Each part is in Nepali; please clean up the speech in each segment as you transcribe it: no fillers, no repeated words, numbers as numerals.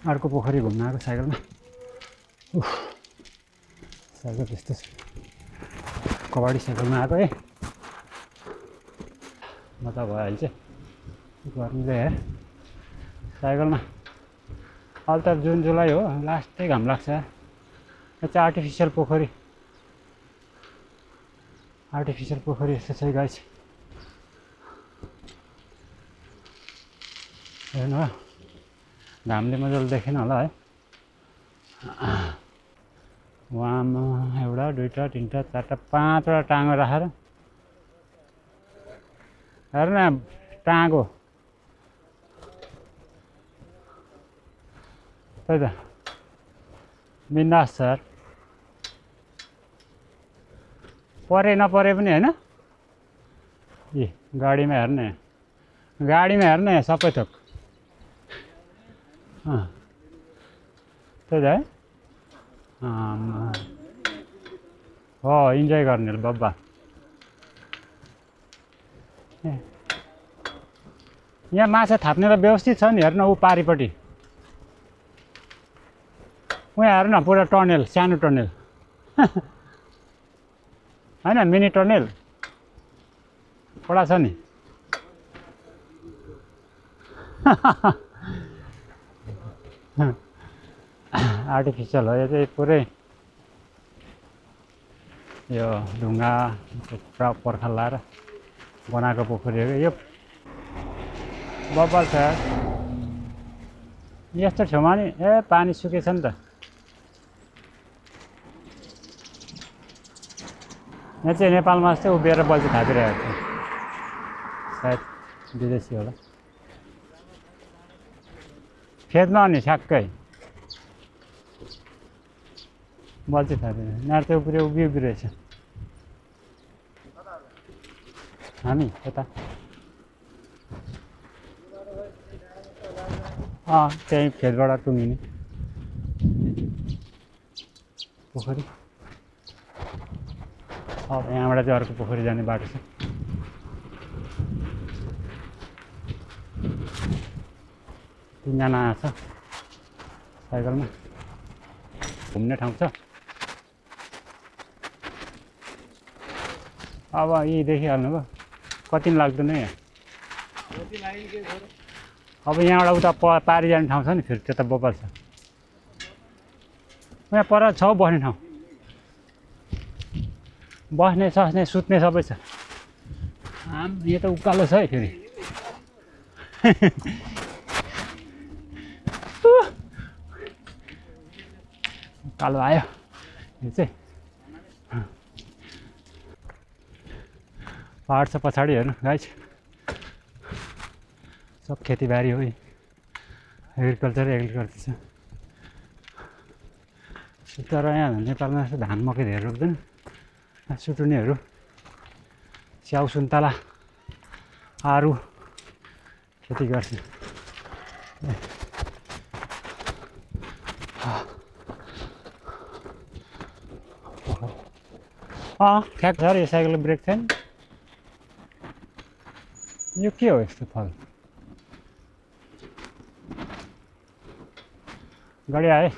अर्को पोखरी घुम्न आएको साइकलमा। साइकल त्यस्तो छ, कबाडी साइकलमा आएको है। मजा भयो अहिले चाहिँ गर्मीले है साइकलमा। अहिले त जुन जुलाई हो, लास्टै घाम लाग्छ। यो चाहिँ आर्टिफिसियल पोखरी यस्तो छ गाइस। हेर्नु हो, घामले मजाले देखेन होला है। वहाँमा एउटा दुईवटा तिनवटा चारवटा पाँचवटा टाँगो राखेर हेर्नु न, टाँगो त्यही त बिन्दास छ यार। परे नपरे पनि होइन। ए गाडीमा हेर्ने, सबै थोक। त्यही त है। हो इन्जोय गर्ने बब्बा। यहाँ माछा थाप्ने त व्यवस्थित छ नि। हेर्नु ऊ पारिपट्टि, उहाँ हेर्नु न, पुरा टनेल, सानो टनेल होइन, मिनी टनेल कडा छ नि। आर्टिफिसियल हो यो चाहिँ पुरै। यो ढुङ्गा पर्खा लाएर बनाएको पोखरी हो यो। बब्बल छ यस्तो ठाउँमा नि। ए पानी सुकेछ नि त। यहाँ चाहिँ नेपालमा जस्तै उभिएर बल्छी थापिरहेको छ, सायद विदेशी होला। फेदमा नि ठ्याक्कै बल्छी थापेर यिनीहरू चाहिँ उभि रहेछ। हामी यता त्यहीँ फेदबाट टुङ्गिने पोखरी। अब यहाँबाट चाहिँ अर्को पोखरी जाने बाटो छ। तीनजना छ साइकलमा, घुम्ने ठाउँ छ। अब यी देखिहाल्नु भयो, कति पनि लाग्दैन यहाँ। अब यहाँबाट उता पारी जाने ठाउँ छ नि, फेरि त्यता बब्बल छ। यहाँ पर छ बस्ने ठाउँ, बस्ने सस्ने सुत्ने सबै छ। यहाँ त उकालो छ है फेरि। उकालो आयो यो चाहिँ। पहाड छ पछाडि हेर्नु गाइस, सब खेतीबारी हो। एग्रिकल्चर छ। तर यहाँ नेपालमा जस्तो धान मकै धेरै रोप्दैन। सुटुनीहरू, स्याउ सुन्तला, आरू खेती गर्छ। ठ्याक छ यो साइकलको ब्रेक छैन। यो के हो यस्तो फल? गाडी आए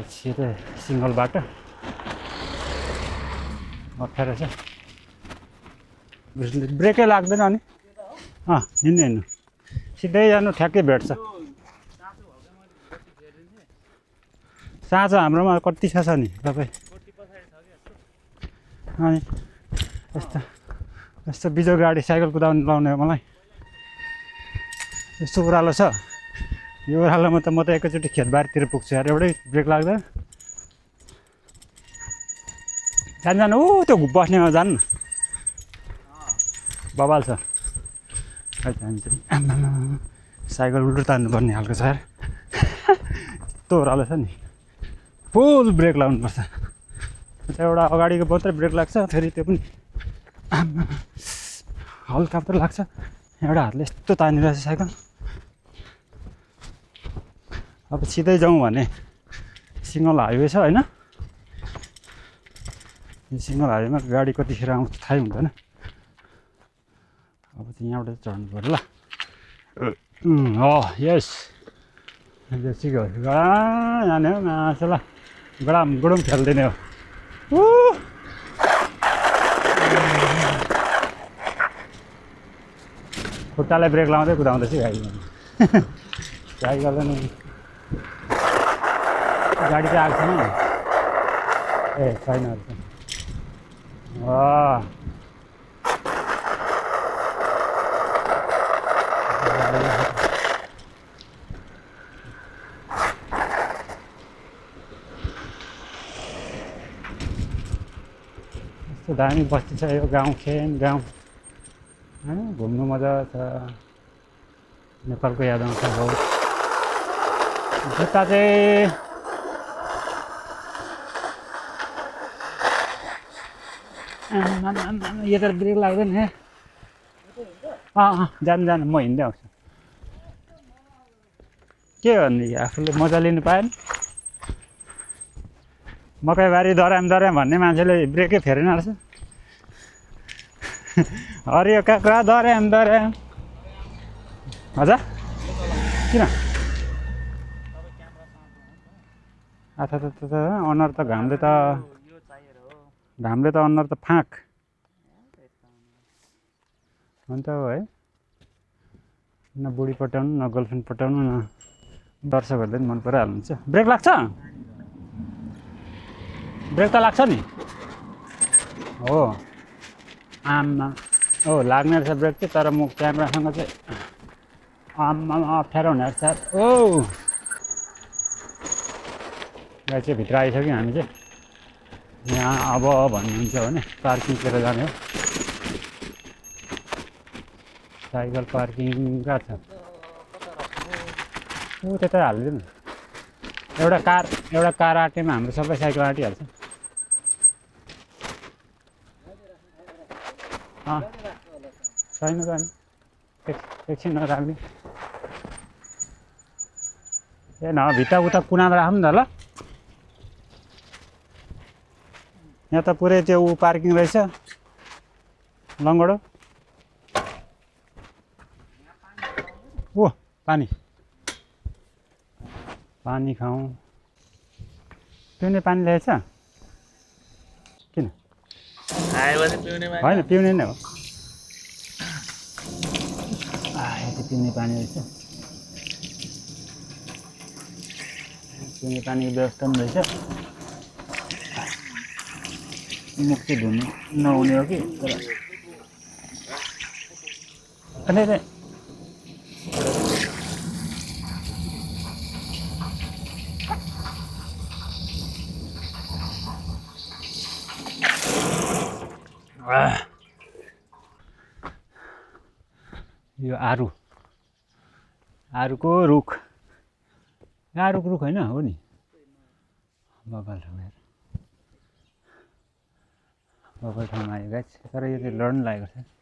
सिधै सिङ्गल बाटो अप्ठ्यारो छ, ब्रेकै लाग्दैन। अनि हिँड्नु सिधै जानु, ठ्याक्कै भेट्छ। साँचो हाम्रोमा कति छ नि तपाईँ। अनि यस्तो बिजो गाडी साइकल कुदाउनु लाउने मलाई यस्तो ओह्रालो छ। यो ओह्रालोमा त म त एकैचोटि खेतबारीतिर पुग्छु यार, एउटै ब्रेक लाग्दैन। जानु त्यो बस्नेमा जानु न, बबाल छ। साइकल उल्टो तान्नुपर्ने खालको छ यार। यस्तो ओह्रालो छ नि, फुल ब्रेक लाउनुपर्छ। एउटा अगाडिको मात्रै ब्रेक लाग्छ, फेरि त्यो पनि हल्का मात्रै लाग्छ। एउटा हातले यस्तो तानिरहेछ साइकल। अब सिधै जाउँ भने सिङ्गल हाइवे छ होइन। यो सिङ्गल हाइवेमा गाडी कतिखेर आउँछ थाहै हुँदैन। अब चाहिँ यहाँबाट चढ्नु पर्यो ल। Oh, yes. Let's go. जाने हो मासला गुडुम खेल्दिने हो खुट्टालाई ब्रेक लाउँदै कुदाउँदैछ गाडी गाडी गर्दा नि गाडी चाहिँ आएको छैन नि ए छैन यस्तो दामी बस्ती छ यो गाउँ खेन गाउँ होइन घुम्नु मजा छ नेपालको याद आउँछ बहुत जुत्ता चाहिँ यो त ब्रेक लाग्दैन हे जानु म हिँड्दै आउँछु के भन्ने आफूले मजा लिनु पाएन मकैबारी दर्याम भन्ने मान्छेले ब्रेकै फेरेन रहेछ हरियो काँक्रा दर्याम हजुर किन अनुहार त घामले त अनुहार त फाँक अन्त है न बुढी पटाउनु न गर्लफ्रेन्ड पटाउनु न दर्शकहरूले पनि मन पराइहाल्नुहुन्छ ब्रेक लाग्छ ब्रेक त लाग्छ नि हो आम्मा हो लाग्ने रहेछ ब्रेक चाहिँ तर म क्यामेरासँग चाहिँ आम्मा अप्ठ्यारो हुने रहेछ ओ गाडी चाहिँ भित्र आइसक्यो हामी चाहिँ यहाँ अब भन्नुहुन्छ भने पार्किङतिर जाने हो साइकल पार्किङ कहाँ छ ऊ त्यता हालिदिनु एउटा कार आँटेमा हाम्रो सबै साइकल आँटिहाल्छ छैन त अनि एकछिन नराख्ने ए न भित्ता उता कुनामा राख्नु न ल यहाँ त पुरै त्यो ऊ पार्किङ रहेछ लङ्गडो ओ पानी खाऊँ पिउने पानी ल्याएछ किन होइन पिउने नै हो यति पिउने पानी रहेछ पिउने पानीको व्यवस्था पनि रहेछ मुख चाहिँ धुनु नहुने हो कि तर यो आरुको रुख आरुको रुख होइन हो नि बबाल ठाउँमा आयो गाइस तर यो चाहिँ लड्न लागेको छ